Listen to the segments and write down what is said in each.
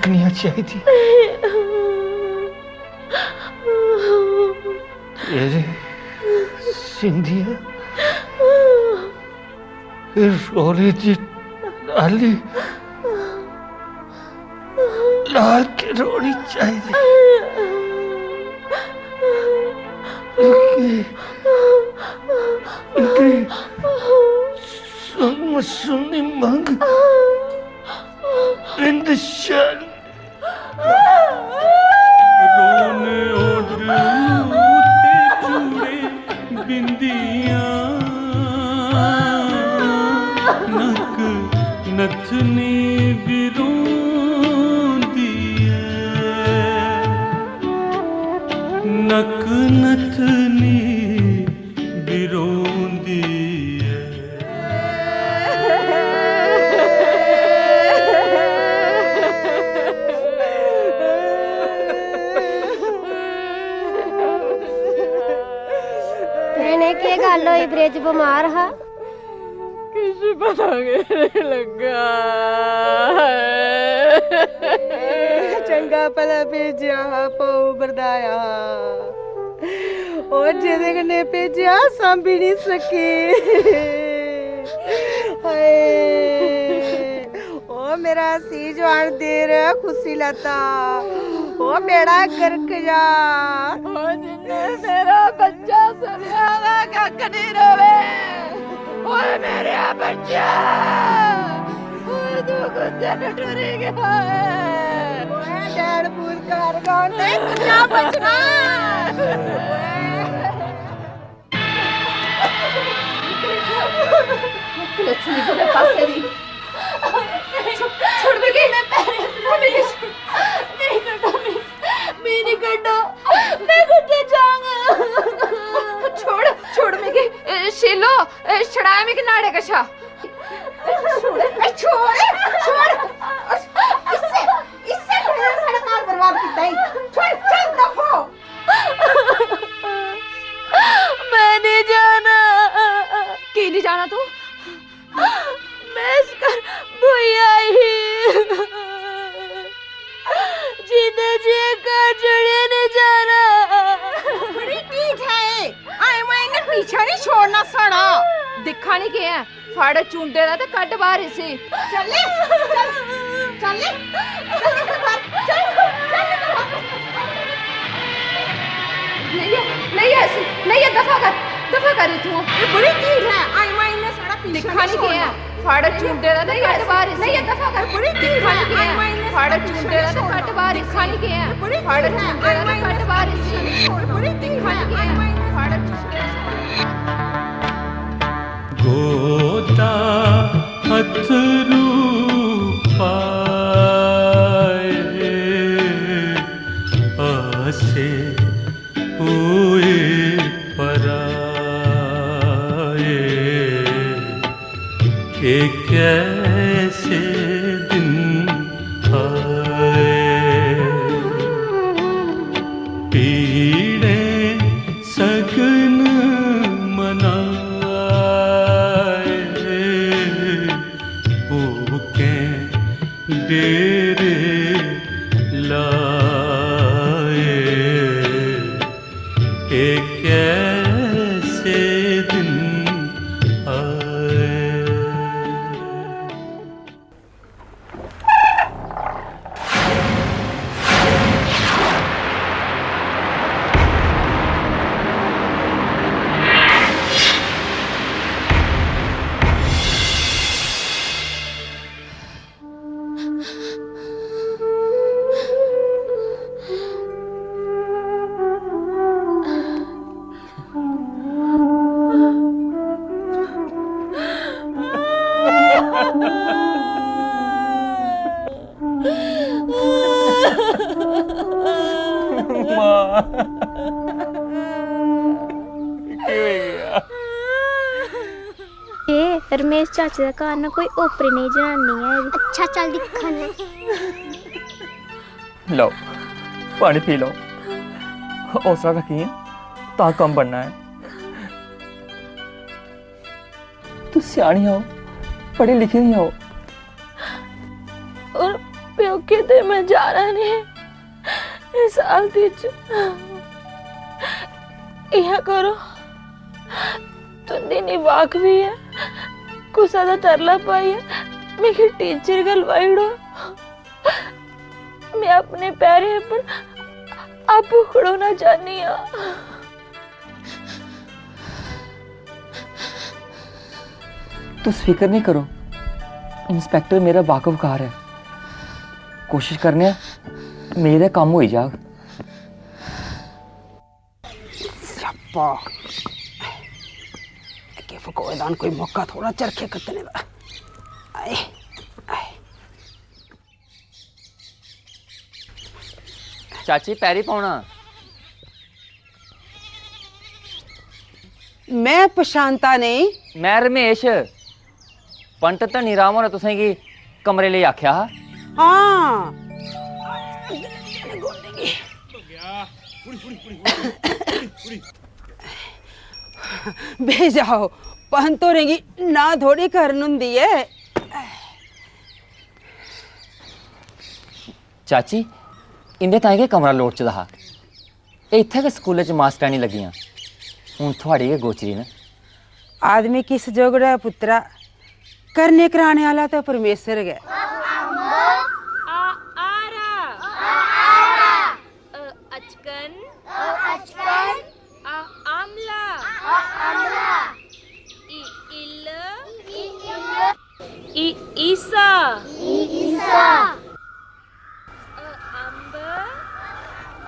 रखनी चाहिए। तेरे सिंधिया रोली जी डाली लाल के रोनी चाहिए। सुनी मंग बिंद शान रोने ओढ़ते चूड़े बिंदियां नक नथनी बिरोंदी है नक नथनी बिरोंदी है। की गल होई ब्रिज बीमार हा किस पता नहीं लगा चंगा भला भेजिया पाऊ बरदाया और जेदे कन्नै भेजिया सांभी नहीं सकी। हाय ओ मेरा सी जवान देर खुशी लता ओ बेड़ा गर्क जा जिन्ने मेरा बच्चा सुनिया ना कख नहीं रोवे। ओए मेरे बच्चा ओए तू कुत्ते ने टुरी गया है। ओए डैड पूर कर गाने कुत्ता बचना। लक्ष्मी को पास दी छोड़ दे मैं पैर नहीं कटो मैं नहीं कटो मैं कुत्ते जाऊंगा। छोड़ छोड़ मैं के शीलो छड़ाया मैं के नाड़े कशा छोड़ छोड़ छोड़ इससे इससे सारा कार बर्बाद किया है। छोड़ चल दफो मैं नहीं जाना। की नहीं जाना तू मैं इसका भैया ही जिन्हें जी का जुड़े नहीं जाना। बड़ी ठीक है आई मैंने पीछे नहीं छोड़ना साड़ा दिखा नहीं के है फाड़े चुंडे दा ते कट बाहर इसी चले चले नहीं ऐसी नहीं है दफा कर तू। ये बड़ी ठीक है आई मैंने साड़ा पीछे दिखा नहीं के है फाड़े चुंडे दा ते कट बाहर इसी नहीं दफा कर बड़ी ठीक है आई मैंने फाड़े चुंडे दा ते कट बाहर दिखा नहीं के है फाड़े चुंडे दा ते कट बाहर इसी बड़ी ठीक है आई मैंने फाड़े चुंडे गोता अथरू पाए आसे हुए पराए ये कैसे दिन आए पीड़े सगन डेरे लाए एक कैसे दिन आए। रमेश चाचे का घर ना कोई ओपरी नहीं जनानी है। अच्छा चल दिखने लो पानी पी लो हौसला रखिए ता कम बनना है। तू सियाणी हो पढ़ी लिखी नहीं हो और प्यो किते मैं जाना नहीं इस हालती च इया करो तुंदी नी वाक भी है कुसा दा तरला पाई है मेरी टीचर गलवाई उड़ो मैं अपने पैरे पर आप खड़ोना चाहनी हाँ। तुस फिक्र नहीं करो, इंस्पेक्टर मेरा वाकफकार है। कोशिश करने मेरे काम हो जाग। स्यापा के फकोएदान कोई मौका थोड़ा चरखे कतने दा। आए आए चाची पैरी पाउना। मैं पछानता नहीं। मैं रमेश पंत धनी राम होना तुसें गी कमरे ले आख्या हा। हाँ बे जाओ पंत होने की ना थोड़ी करन हुंदी है। चाची इंदे ताई गै कमरा लोड़चदा हा। इत्थै गै स्कूलै च मास्टरानी लगियां हून थुआड़ी गै गोचरी न। आदमी किस जोगड़ा है पुत्रा करने कराने वाला तो परमेश्वर गै।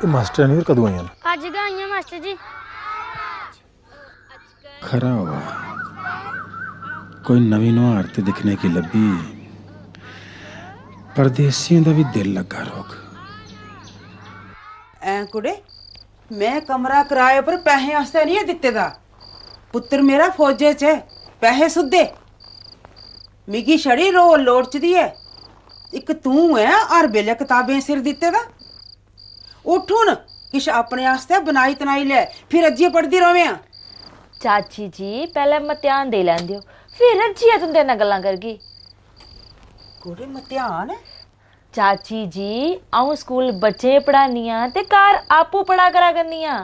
मास्टर नहीं कदों आईया अज गै आईयां मास्टर जी। खरा हुआ कोई नवी नुहार ते दिखने की लभी। परदेसियों का भी दिल लगा रोग। ऐ कुड़े मैं कमरा किराए पर पैसे आस्ते नहीं दिते दा। पुत्र मेरा फौजे च है पैसे सुद्धे मिगी छड़ी रो लोड़चदी है। एक तू है हर बेले किताबें सिर दिते दा। उठ हुन किश अपने आस्ते बनाई तनाई ले फिर अज्जिए पढ़दी रवें। चाची जी पहले मत्यान दे लैन दियो फिर अज्जिए तुंदे नाल गल्लां करगी। कुड़े मत्यान चाची जी आऊं स्कूल बच्चे पढ़ानी आ ते घर आपू पढ़ा करा करनी आ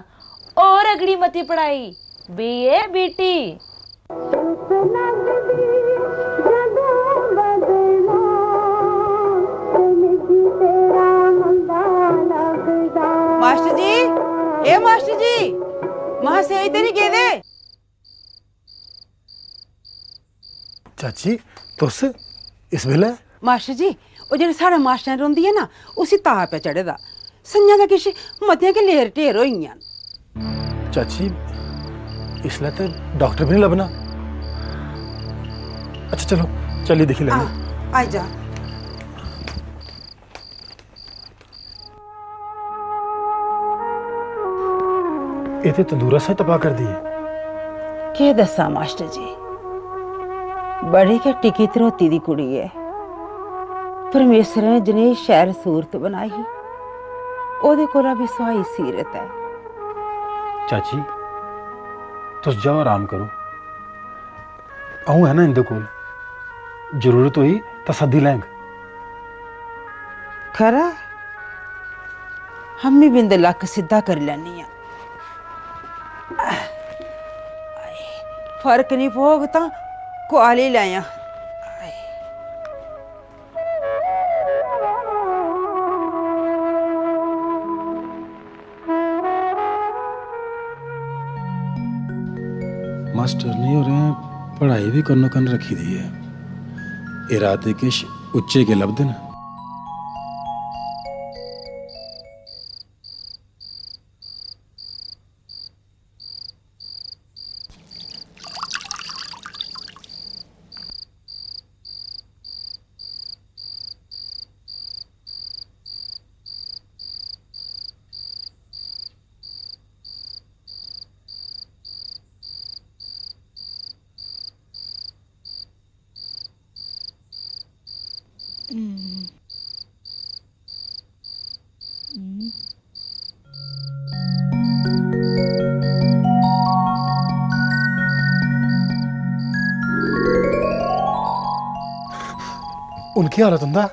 और अगड़ी मती पढ़ाई बीए बीटी। मास्टर जी ए मास्टर जी मां से आई तेरी के दे। चाची तुस इस वेले मास्टर जी वो जेह्ड़े साढ़े मास्टर रौंदी है ना उसी ताप पे चढ़े दा संजा दा किश मतियां के लेर ढेर होइयां। चाची इसलिए तो डॉक्टर भी नहीं लभना। अच्छा चलो चलिए दिखी लेंगे। आई जा ये तो तंदूरा सा तबाह कर दी है। के दसा मास्टर जी बड़ी के टिकी धरोती दी कुड़ी है। परमेश्वर ने जनेही शैर सूरत बनाई ओदे कोला भी सुहाई सीरत है। चाची तुस जाओ आराम करो। आऊं है ना इंदे कोल जरूरत हुई तो सदी लैंग। खरा हम भी बिंद लक सीधा कर लैनी आ। फर्क नहीं पोग ता कुआली लाया। मास्टर नहीं हो रहे हैं पढ़ाई भी कन्नो कन रखी दी है। इरादे किश उच्चे के लब्ध न। उनकी हालत हुंदा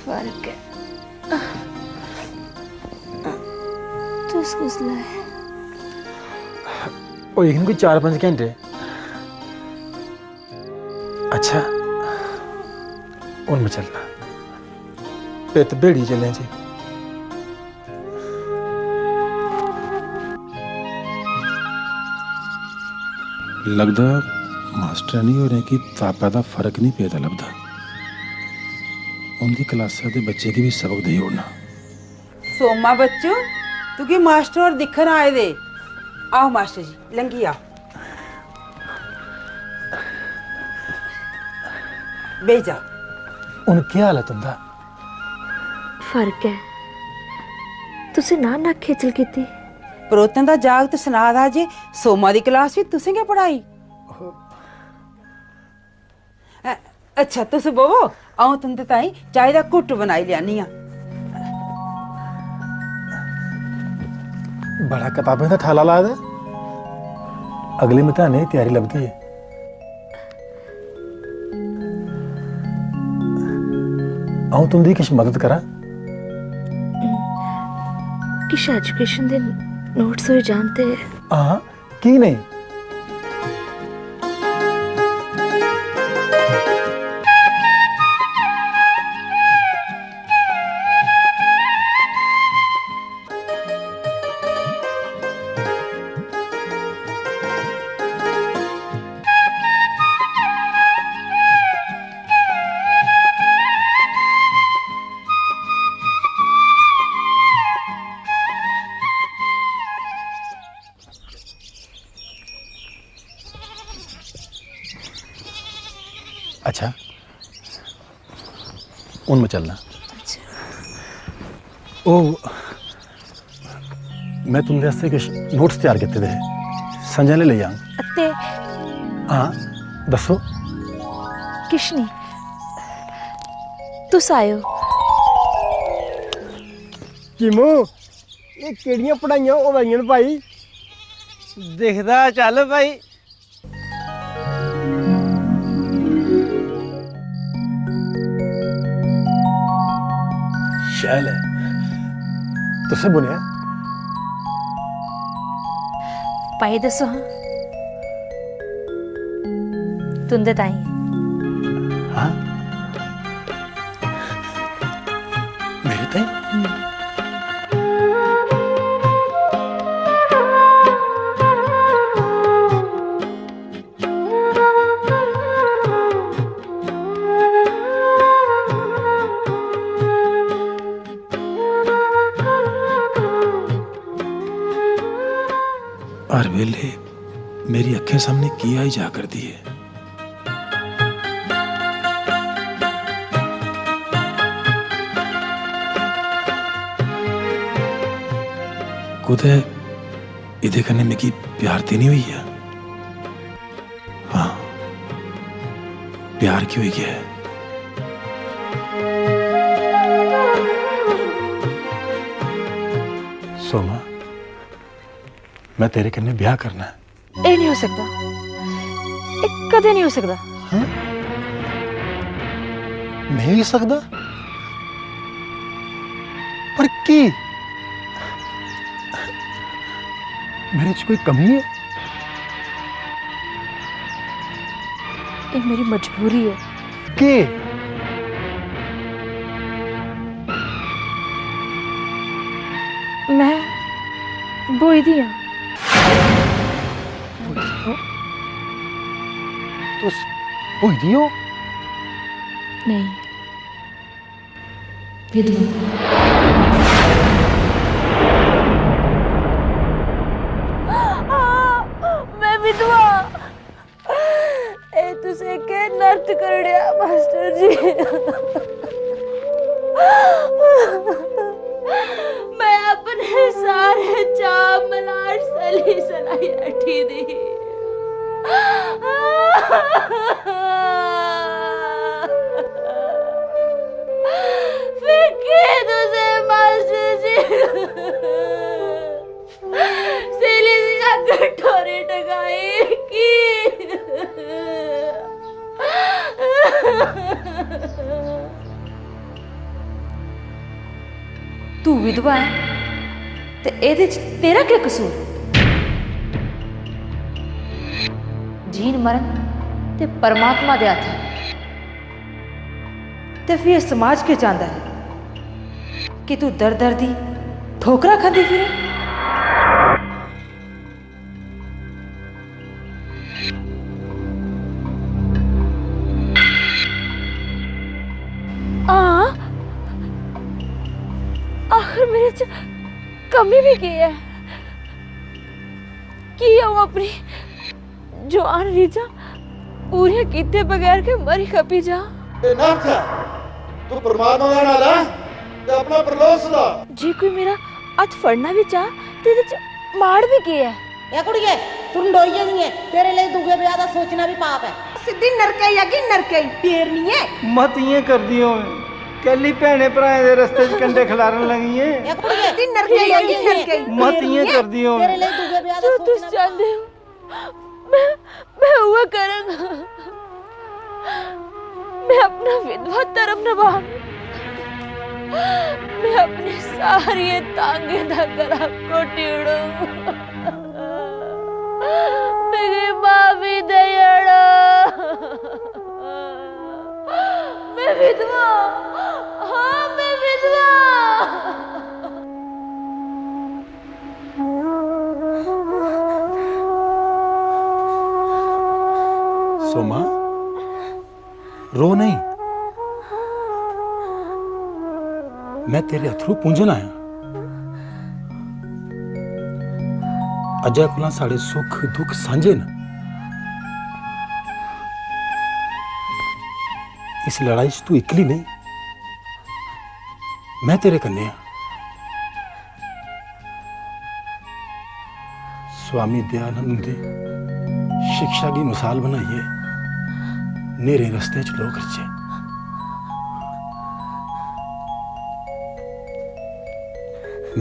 फर्क है तो उसला है ਉਹ ਇੱਕ ਕੋਈ 4-5 ਘੰਟੇ अच्छा ਹੁਣ ਮੈਂ ਚੱਲਣਾ ਪਿੱਤ ਬੇੜੀ ਚੱਲੇ ਜੀ लगदा मास्टर नहीं हो रहे कि पापा का फर्क नहीं पेदा लगदा उनकी क्लासा के बच्चे की भी सबक दे उड़ना सोमा बच्चों तू की मास्टर और दिखन आए दे आओ मास्टर जी लंगी आओ बेच जाओ ਹੁਣ ਕੀ ਹਾਲ ਹੈ ਤੁੰਦਾ फर्क है तुसी ना खेचल कीती परोतन दा जागत सुना दा जे सोमा दी क्लास भी तुसें क्या पढ़ाई अच्छा तुस बोवो आऊं तुंदे ताई चाय दा घुट बनाई लियानी आ बड़ा किताबें का ठाला ला दे अगले महीने की तैयारी लगती है आऊं तुंदी किश मदद करा किश एजुकेशन दे नोट्स हो जानते हाँ की नहीं अच्छा उन में चलना ओ मैं तुंदे वास्ते किश नोट्स तैयार किए दे संजय ने ले जाऊं अते हाँ दसो किश नहीं तुस आयो किमो ये केड़ियां पढ़ाइयां होवाइयां भाई दिखदा चल भाई शैल है तुसे बुनिया पाई दसो हाँ तुंदे ताई हाँ मेरे ताई हर वेले मेरी अखें सामने की आई जा करती है कुदै इदे कन्नै मिगी प्यार ते नहीं हुई है हाँ प्यार की हुई है सोमा मैं तेरे कन्ने ब्याह करना है ये नहीं हो सकता ये कदे नहीं हो सकता हाँ? नहीं हो सकता पर की मेरे च कोई कमी है ये मेरी मजबूरी है के मैं बोई दी हाँ तो हुई दी हो नहीं विधवा मैं विधवा ए तुसे के नर्त करड़िया मास्टर जी मैं अपने सारे चाव मलार सली सलाई अठी दी फिर तुझे मास्टर जी सेली का कटोरी टगाई की तू विधवा है ते एदे च तेरा क्या कसूर? जीन मरण ते परमात्मा दे हत्थ है। ते फिर समाज के चाहता है कि तू दर दर दी ठोकरा खाती फिरे? आखिर मेरे च कमी भी की है कि हूँ अपनी जवान रीजा पूरी कीते बगैर के मरी खपी जा। तू परमात्मा दा नाल है ते अपना प्रलोभ सदा। जी कोई मेरा हथ फड़ना भी चाह ते इहदे च माड़ भी की है। ए कुड़िए तू डोई नहीं है, तेरे लिए दूजे ब्याह दा सोचना भी पाप है। सिद्धी नरके यागी नरके फेर नहीं है। मत इयां कर दियो कली भैने भराएं दे रस्ते च कंडे खिलारन लगी है। ए कुड़िए सिद्धी नरके यागी नरके मत इयां कर दियो तेरे लिए दूजे ब्याह दा जो तुम सोचना चाहते हो मैं हुआ करूंगा। मैं अपना विधवा धर्म निभा, मैं अपनी सारी तांगे दा गला कोटिड़ू। मेरी मां भी दयाड़ा, मैं विधवा, हाँ मैं विधवा। सोमा रो नहीं, मैं तेरे अथरू पूंजन आया। अजय कोला साढ़े सुख दुख सांझे न। इस लड़ाई च तू इकली नहीं, मैं तेरे कन्ने हां। स्वामी दयानंद दे शिक्षा की मिसाल बनाइए, नेरे रस्ते च लोग रचे।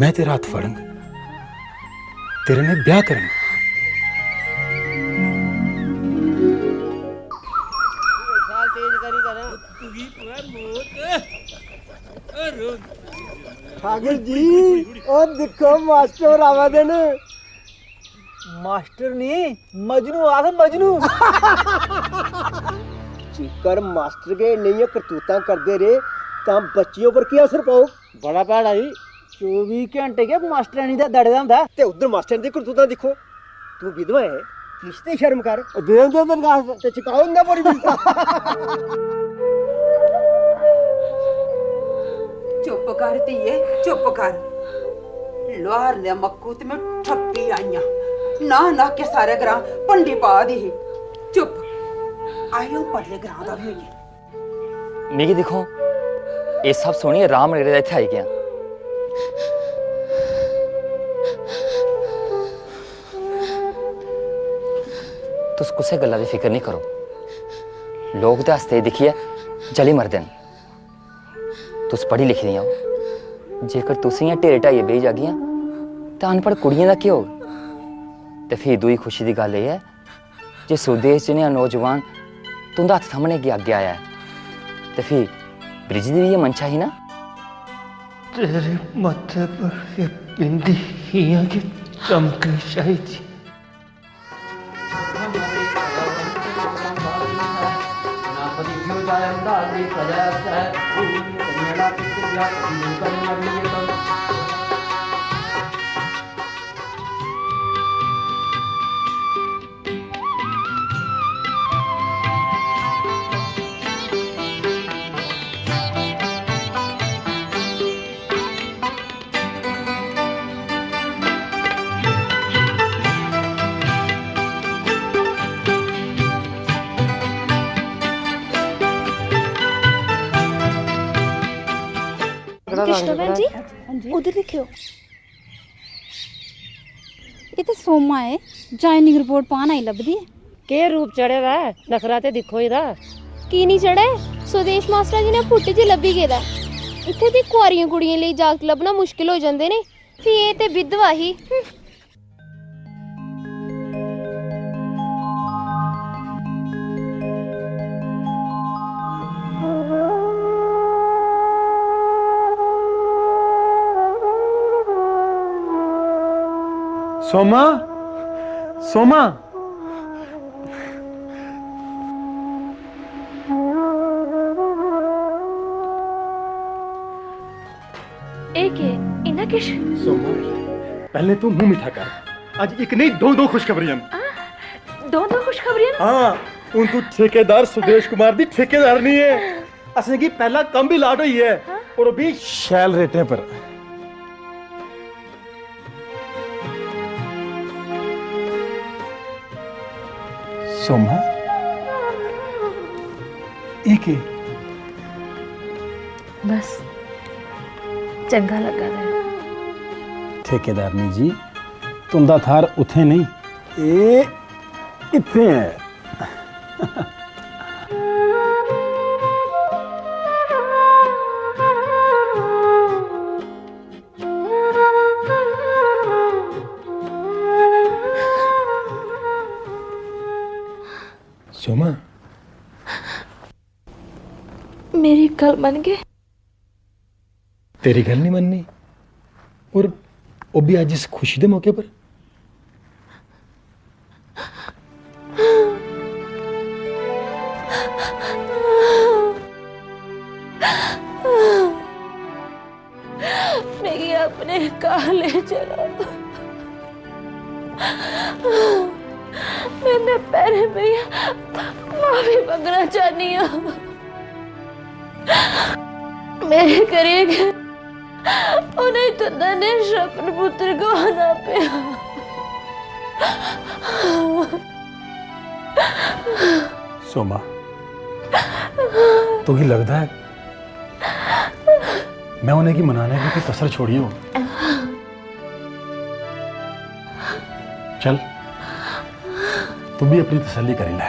मैं तेरा हाथ फड़ंग, तेरे ने ब्याह करूंगा। ठाकुर जी ओ देखो मास्टर आवे ने। मास्टर नहीं मजनू आख मजनू। जेकर मास्टर के नहीं करतूता करते रहे तो बच्चियों पर क्या असर पाओ? बड़ा भैड़ा जी, 24 घंटे के मास्टरानी दा दड़दा हुंदा ते उधर मास्टर दी करतूता दिखो। तू विधवा है, किश ते शर्म कर। दे दे तनखाह ते चुकाओ ना बड़ी भी। चुप कर धीए चुप कर। लोहार ने मक्कू ते मैं ठप्पी आईयां ना ना के सारे ग्रां पंडी पा दी। चुप आयो पड़ले ग्रां दा भी होइए। मिगी दिखो ये सब सुनिए राम नगरे दा इत्थे आई गया। तुस कुसै गल्ला दी फिक्र नहीं करो, लोग ते हसते दिखिए जली मरदे न। तुस पढ़ी लिखी दियां हो, जेकर तुस इयां ढेर ढाइयै बेही जागियां तां अनपढ़ कुड़ियें दा केह् होग? ते फ्ही दूई खुशी दी गल्ल एह् है जे सुदेश च नेहा नौजवान तुंदा हत्थ थम्मने गी अग्गे आया है ते फ्ही ब्रिज दी भी ये मंशा ही ना। तेरे माथे पर ये बिंदी हियां की चमकनी चाहिए। कृष्णा भैन जी उधर दिखियो। ये तो सोमा है, जॉइनिंग रिपोर्ट पान आई लभदी है। के रूप चढ़े दा नखरा ते दिखो इदा। की नहीं चढ़े? सुदेश मास्टर जी ने पुट्टी च लब्भी गेदा। इत्थे दी कुआरियां कुड़ियां लेई जागत लभना मुश्किल हो जांदे ने, फ्ही एह् ते विधवा ही। सोमा सोमा इना किश सोमा पहले तू मुंह मीठा कर आज एक नहीं दो खुशखबरियां दो खुशखबरियां हाँ हूं तू ठेकेदार सुदेश कुमार दी ठेकेदार नहीं है असें की पहला कम भी लाट हुई है और वो भी शैल रेटें पर सोमा एक ही बस चंगा लगा रहा ठेकेदारनी जी तुंदा थार उथे नहीं ए इथे है सोमा मेरी गल मन गए तेरी गल नहीं मननी और वो भी आज इस खुशी के मौके पर मेरी अपने काले चलो मैंने पैरे भैया माफी मंगना चाहनी हूँ मेरे करेंगे उन्हें तो धनेश अपने पुत्र को आना पे सोमा तो ही लगता है मैं उन्हें की मनाने की कोई कसर छोड़ी हो चल तू भी अपनी तसल्ली कर ले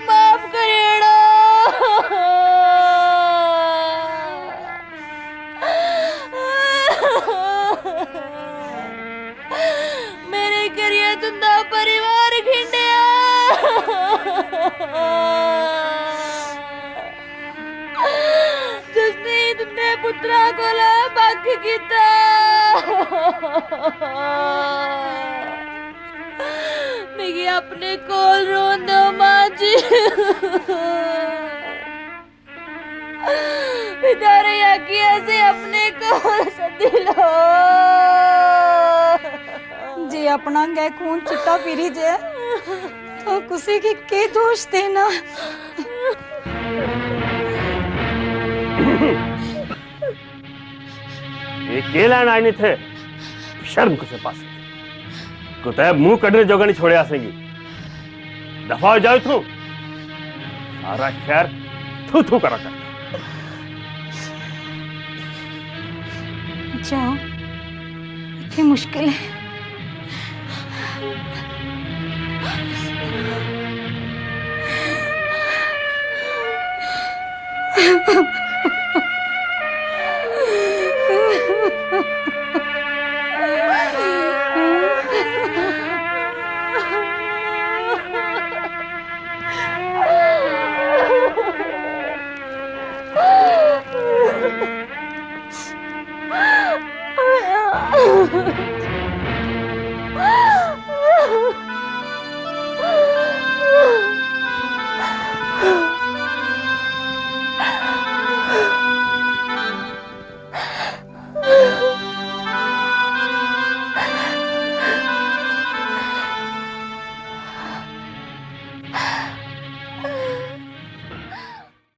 माफ करेड़ा मेरे करिए तुंदा परिवार खिंडिया जिसने तुंदे पुत्रा को ला बक किता मिगी अपने कोल रोन दो मां जी पितारे आकी ऐसे अपने कोल सदी लो जी अपना गए खून चिट्टा पीरी जे तो किसी की के दोष देना ये के लैन आए नहीं थे शर्म कुछ पास कुतैब मुंह कटने जोगा नहीं छोड़े आसेंगी दफा हो जाओ तू सारा शहर थू थू करा कर जाओ इतनी मुश्किल है